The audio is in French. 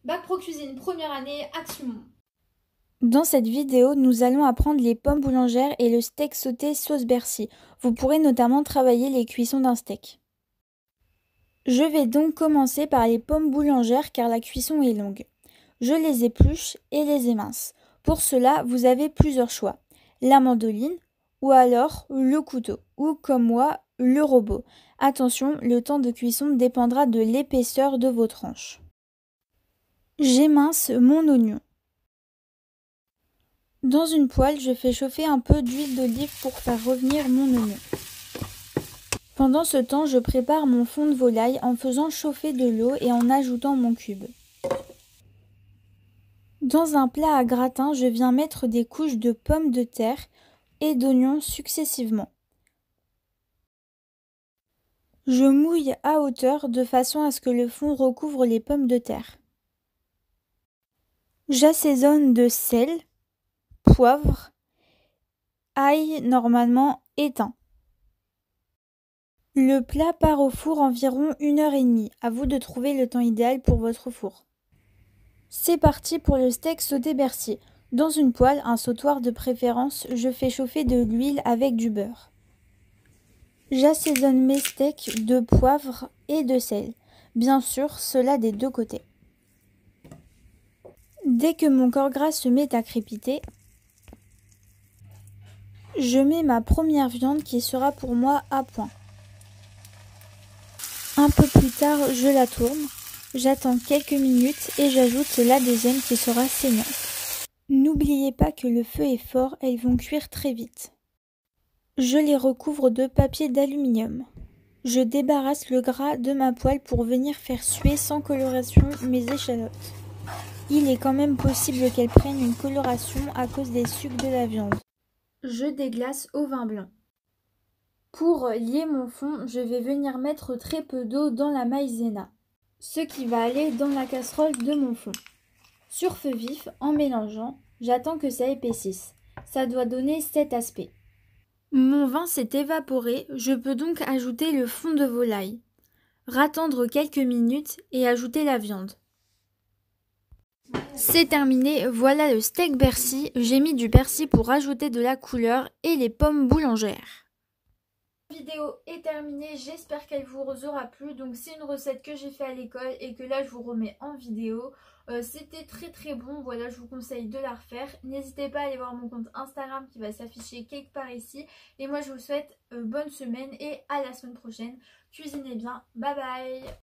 Bac Pro Cuisine, première année, action. Dans cette vidéo, nous allons apprendre les pommes boulangères et le steak sauté sauce Bercy. Vous pourrez notamment travailler les cuissons d'un steak. Je vais donc commencer par les pommes boulangères car la cuisson est longue. Je les épluche et les émince. Pour cela, vous avez plusieurs choix. La mandoline ou alors le couteau ou comme moi, le robot. Attention, le temps de cuisson dépendra de l'épaisseur de vos tranches. J'émince mon oignon. Dans une poêle, je fais chauffer un peu d'huile d'olive pour faire revenir mon oignon. Pendant ce temps, je prépare mon fond de volaille en faisant chauffer de l'eau et en ajoutant mon cube. Dans un plat à gratin, je viens mettre des couches de pommes de terre et d'oignons successivement. Je mouille à hauteur de façon à ce que le fond recouvre les pommes de terre. J'assaisonne de sel, poivre, ail normalement éteint. Le plat part au four environ 1h30. À vous de trouver le temps idéal pour votre four. C'est parti pour le steak sauté Bercy. Dans une poêle, un sautoir de préférence, je fais chauffer de l'huile avec du beurre. J'assaisonne mes steaks de poivre et de sel. Bien sûr, cela des deux côtés. Dès que mon corps gras se met à crépiter, je mets ma première viande qui sera pour moi à point. Un peu plus tard, je la tourne, j'attends quelques minutes et j'ajoute la deuxième qui sera saignante. N'oubliez pas que le feu est fort, elles vont cuire très vite. Je les recouvre de papier d'aluminium. Je débarrasse le gras de ma poêle pour venir faire suer sans coloration mes échalotes. Il est quand même possible qu'elles prennent une coloration à cause des sucs de la viande. Je déglace au vin blanc. Pour lier mon fond, je vais venir mettre très peu d'eau dans la maïzena, ce qui va aller dans la casserole de mon fond. Sur feu vif, en mélangeant, j'attends que ça épaississe. Ça doit donner cet aspect. Mon vin s'est évaporé, je peux donc ajouter le fond de volaille. Rattendre quelques minutes et ajouter la viande. C'est terminé, voilà le steak Bercy. J'ai mis du persil pour ajouter de la couleur et les pommes boulangères. La vidéo est terminée, j'espère qu'elle vous aura plu. Donc c'est une recette que j'ai fait à l'école et que là je vous remets en vidéo. C'était très bon, voilà, je vous conseille de la refaire. N'hésitez pas à aller voir mon compte Instagram qui va s'afficher quelque part ici. Et moi je vous souhaite bonne semaine et à la semaine prochaine. Cuisinez bien, bye bye.